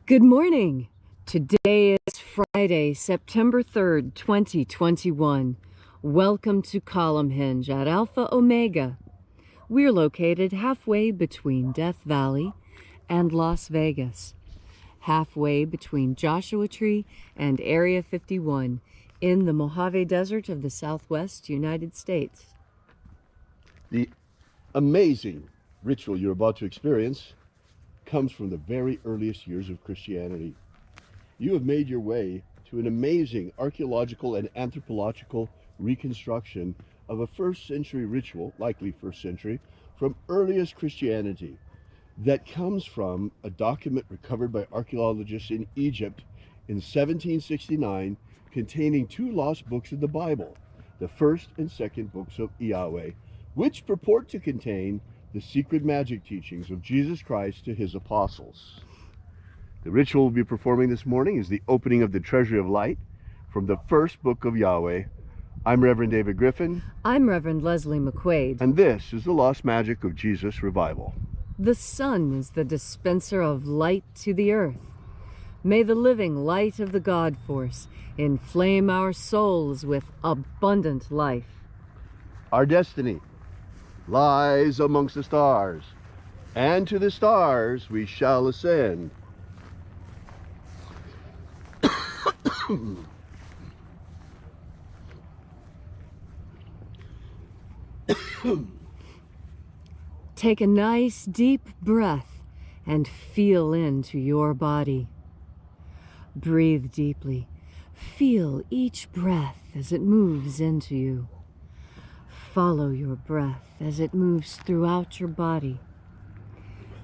Good morning. Today is Friday, September 3rd, 2021. Welcome to Columnhenge at Alpha Ωmega. We're located halfway between Death Valley and Las Vegas, halfway between Joshua Tree and Area 51 in the Mojave Desert of the Southwest United States. The amazing ritual you're about to experience comes from the very earliest years of Christianity. You have made your way to an amazing archaeological and anthropological reconstruction of a first century ritual, likely first century, from earliest Christianity that comes from a document recovered by archaeologists in Egypt in 1769 containing two lost books of the Bible, the first and second books of Yahweh, which purport to contain the secret magic teachings of Jesus Christ to his apostles. The ritual we'll be performing this morning is the opening of the Treasury of Light from the first book of Yahweh. I'm Reverend David Griffin. I'm Reverend Leslie McQuade. And this is the Lost Magic of Jesus Revival. The sun is the dispenser of light to the earth. May the living light of the God Force inflame our souls with abundant life. Our destiny lies amongst the stars, and to the stars we shall ascend. Take a nice deep breath and feel into your body. Breathe deeply. Feel each breath as it moves into you. Follow your breath as it moves throughout your body.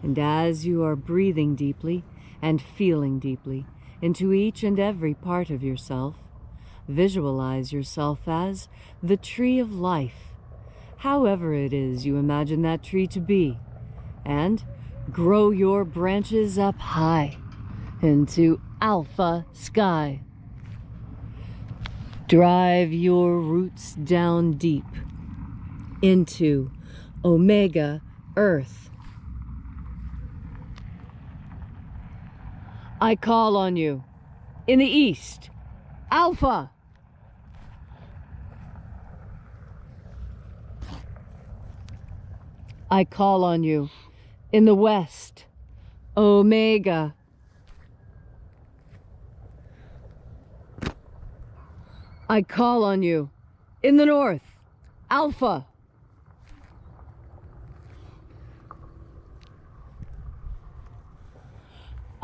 And as you are breathing deeply and feeling deeply into each and every part of yourself, visualize yourself as the tree of life, however it is you imagine that tree to be, and grow your branches up high into alpha sky. Drive your roots down deep into Omega Earth. I call on you in the east, Alpha. I call on you in the west, Omega. I call on you in the north, Alpha.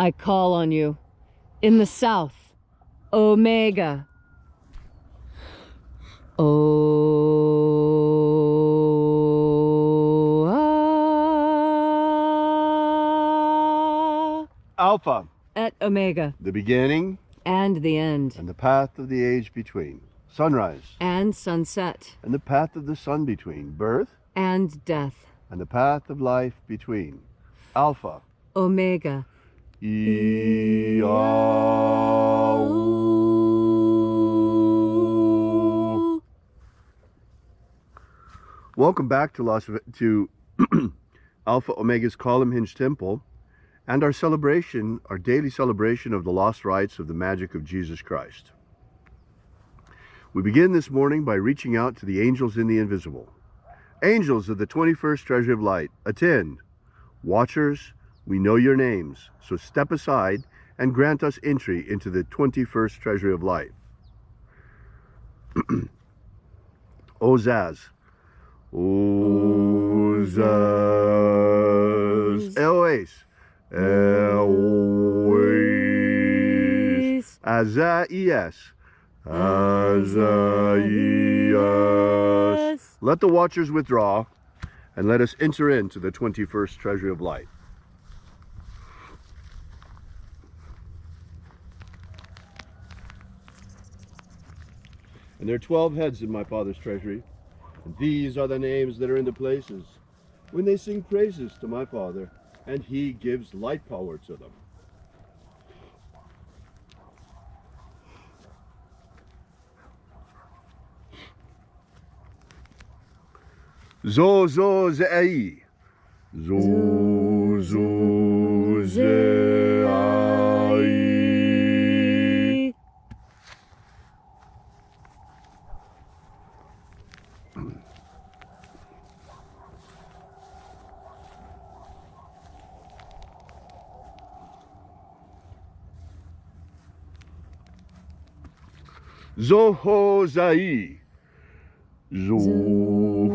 I call on you in the south, Omega. Alpha, et Omega, the beginning and the end, and the path of the age between. Sunrise and sunset, and the path of the sun between. Birth and death, and the path of life between. Alpha, Omega, AΩ. Welcome back to Alpha Omega's Columnhenge Temple and our celebration, our daily celebration of the lost rites of the magic of Jesus Christ. We begin this morning by reaching out to the angels in the invisible. Angels of the 21st Treasury of Light, attend. Watchers, we know your names, so step aside and grant us entry into the 21st Treasury of Light. Ozaz. Ozaz. Eloes. Eloes. Azaias. Azaias. Let the watchers withdraw and let us enter into the 21st Treasury of Light. And there are 12 heads in my Father's treasury, and these are the names that are in the places when they sing praises to my Father, and he gives light power to them. Zo zo zei, zo zo zei. Zohozai. Zohozai.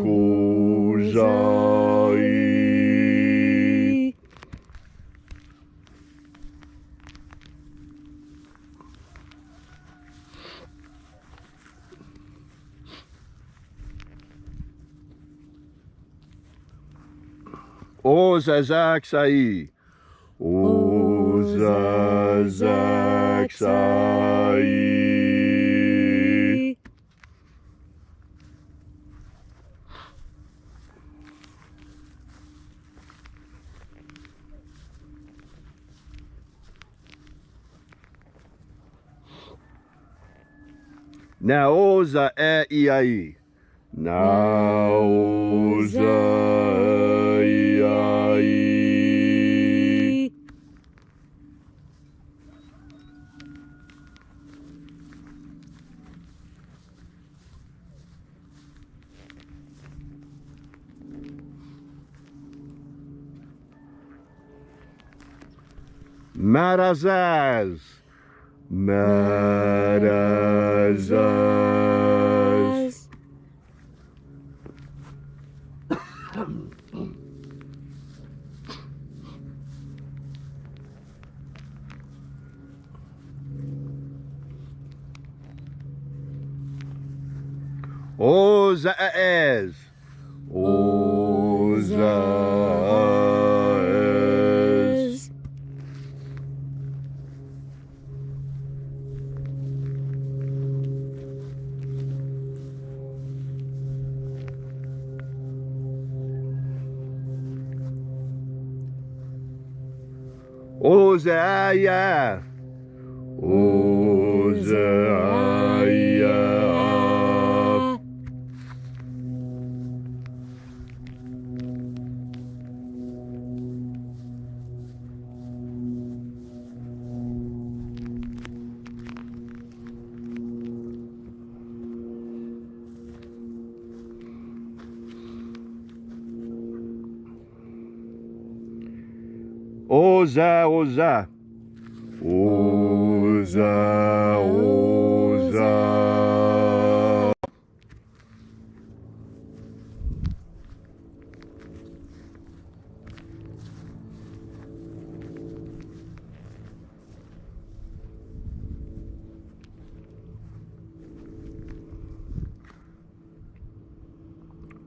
Ozazaksai. Ozazaksai. Naoza e iai. Naoza iai. Marazaz. Marazaz. Ozaez. Ozaez. Ozaia. Ozaia. Oza, oza. Oza, oza.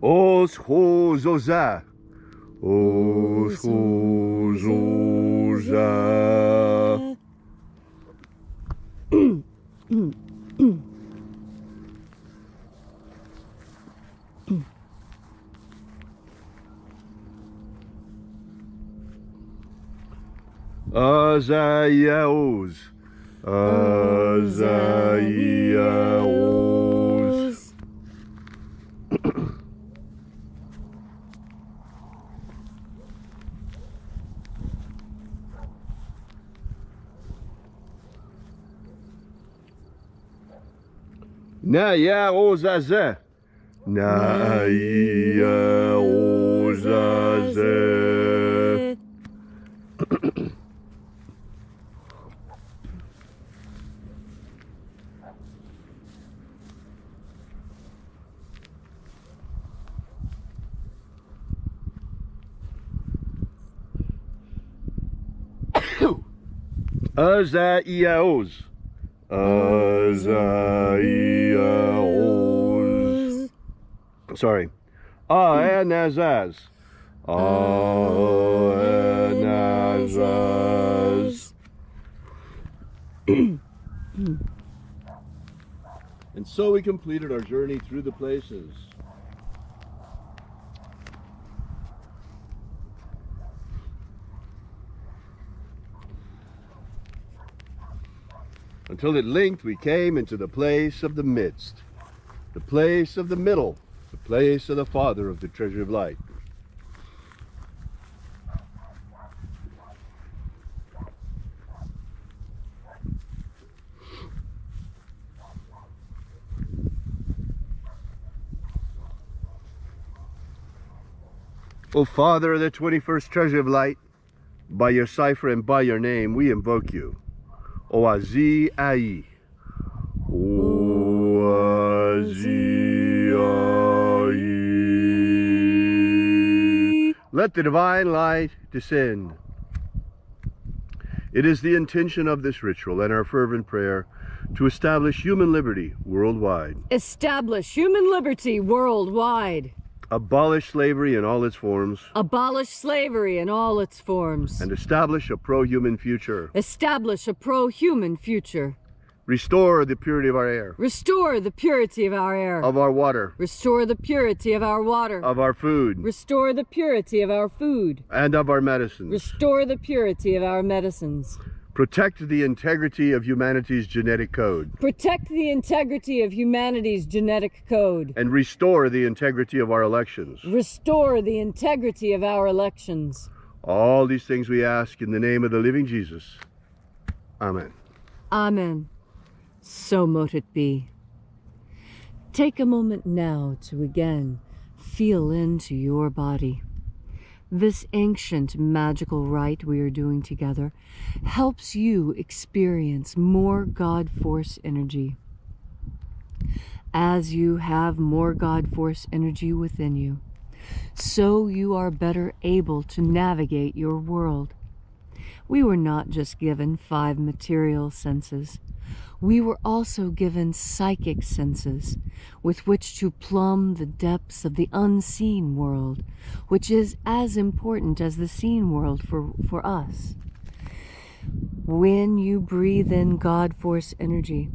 Oshozoza. Oshozoza. Azaiaos. Azaiaos. Naya ozaze. Naya ozaze. Azaiaos. Azaiaos. Sorry. Aenazaz. Aenazaz. And so we completed our journey through the places. Until at length we came into the place of the midst, the place of the middle, the place of the Father of the Treasury of Light. O Father of the 21st Treasury of Light, by your cipher and by your name, we invoke you. Oazi Ai. Oazi Ai. Let the divine light descend. It is the intention of this ritual and our fervent prayer to establish human liberty worldwide. Establish human liberty worldwide. Abolish slavery in all its forms. Abolish slavery in all its forms. And establish a pro-human future. Establish a pro-human future. Restore the purity of our air. Restore the purity of our air. Of our water. Restore the purity of our water. Of our food. Restore the purity of our food. And of our medicines. Restore the purity of our medicines. Protect the integrity of humanity's genetic code. Protect the integrity of humanity's genetic code. And restore the integrity of our elections. Restore the integrity of our elections. All these things we ask in the name of the living Jesus. Amen. Amen. So mote it be. Take a moment now to again feel into your body. This ancient magical rite we are doing together helps you experience more God Force energy. As you have more God Force energy within you, so you are better able to navigate your world. We were not just given 5 material senses. We were also given psychic senses with which to plumb the depths of the unseen world, which is as important as the seen world for us. When you breathe in God Force energy,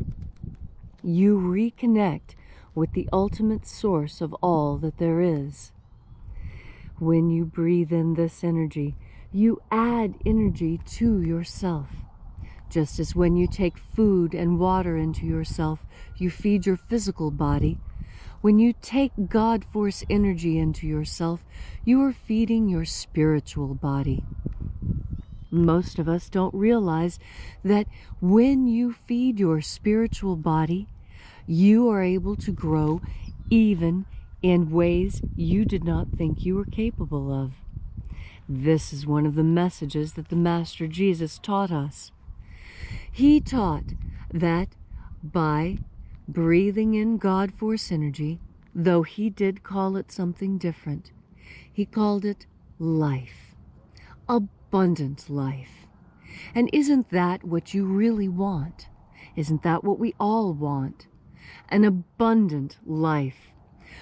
you reconnect with the ultimate source of all that there is. When you breathe in this energy, you add energy to yourself. Just as when you take food and water into yourself, you feed your physical body. When you take God Force energy into yourself, you are feeding your spiritual body. Most of us don't realize that when you feed your spiritual body, you are able to grow even in ways you did not think you were capable of. This is one of the messages that the Master Jesus taught us. He taught that by breathing in God Force energy, though he did call it something different, he called it life, abundant life. And isn't that what you really want? Isn't that what we all want? An abundant life,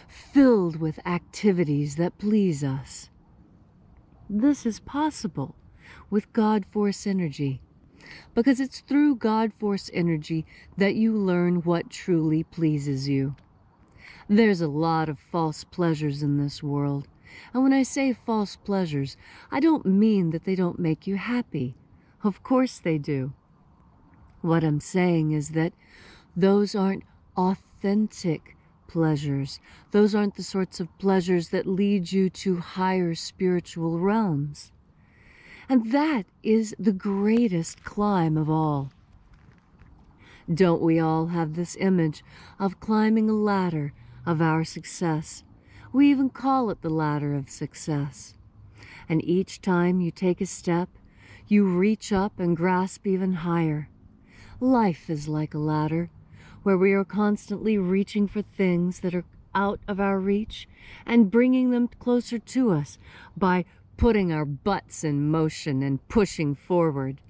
filled with activities that please us. This is possible with God Force energy, because it's through God Force energy that you learn what truly pleases you. There's a lot of false pleasures in this world, and when I say false pleasures, I don't mean that they don't make you happy. Of course they do. What I'm saying is that those aren't authentic pleasures. Those aren't the sorts of pleasures that lead you to higher spiritual realms. And that is the greatest climb of all. Don't we all have this image of climbing a ladder of our success? We even call it the ladder of success. And each time you take a step, you reach up and grasp even higher. Life is like a ladder, where we are constantly reaching for things that are out of our reach and bringing them closer to us by putting our butts in motion and pushing forward.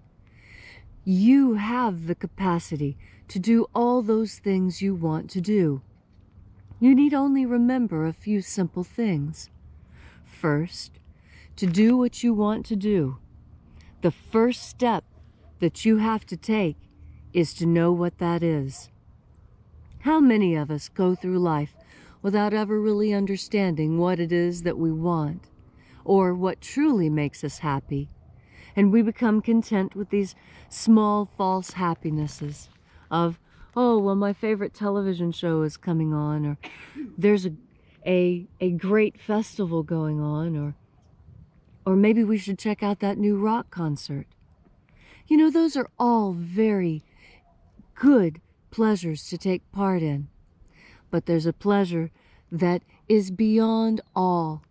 You have the capacity to do all those things you want to do. You need only remember a few simple things. First, to do what you want to do, the first step that you have to take is to know what that is. How many of us go through life without ever really understanding what it is that we want, or what truly makes us happy, and we become content with these small false happinesses of, oh, well, my favorite television show is coming on, or there's a great festival going on, or maybe we should check out that new rock concert. You know, those are all very good pleasures to take part in, but there's a pleasure that is beyond all.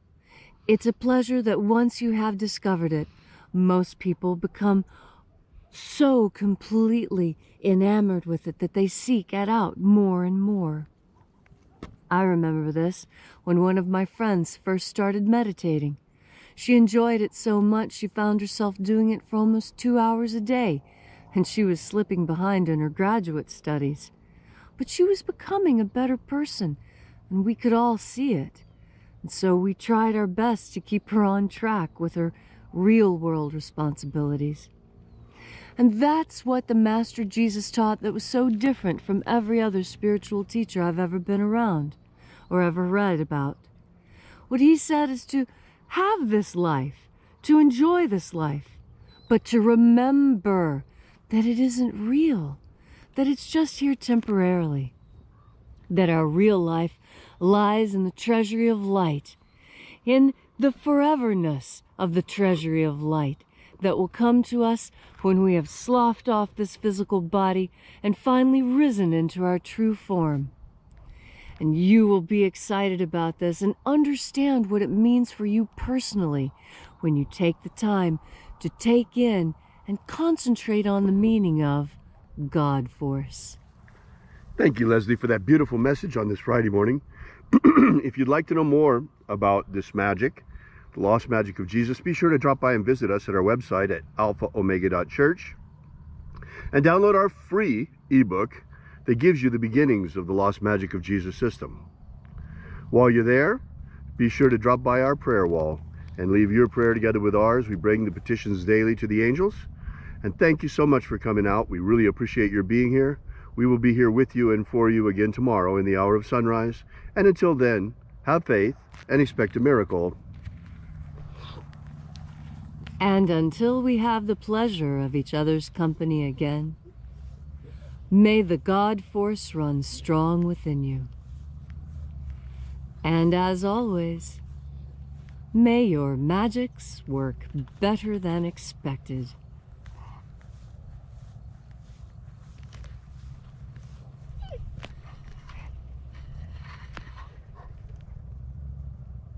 It's a pleasure that once you have discovered it, most people become so completely enamored with it that they seek it out more and more. I remember this when one of my friends first started meditating. She enjoyed it so much she found herself doing it for almost 2 hours a day, and she was slipping behind in her graduate studies. But she was becoming a better person, and we could all see it. And so we tried our best to keep her on track with her real-world responsibilities. And that's what the Master Jesus taught that was so different from every other spiritual teacher I've ever been around or ever read about. What he said is to have this life, to enjoy this life, but to remember that it isn't real, that it's just here temporarily, that our real life lies in the Treasury of Light, in the foreverness of the Treasury of Light that will come to us when we have sloughed off this physical body and finally risen into our true form. And you will be excited about this and understand what it means for you personally when you take the time to take in and concentrate on the meaning of God Force. Thank you, Leslie, for that beautiful message on this Friday morning. If you'd like to know more about this magic, the lost magic of Jesus, be sure to drop by and visit us at our website at alphaomega.church and download our free ebook that gives you the beginnings of the lost magic of Jesus system. While you're there, be sure to drop by our prayer wall and leave your prayer together with ours. We bring the petitions daily to the angels. And thank you so much for coming out. We really appreciate your being here. We will be here with you and for you again tomorrow in the hour of sunrise. And until then, have faith and expect a miracle. And until we have the pleasure of each other's company again, may the God Force run strong within you. And as always, may your magics work better than expected.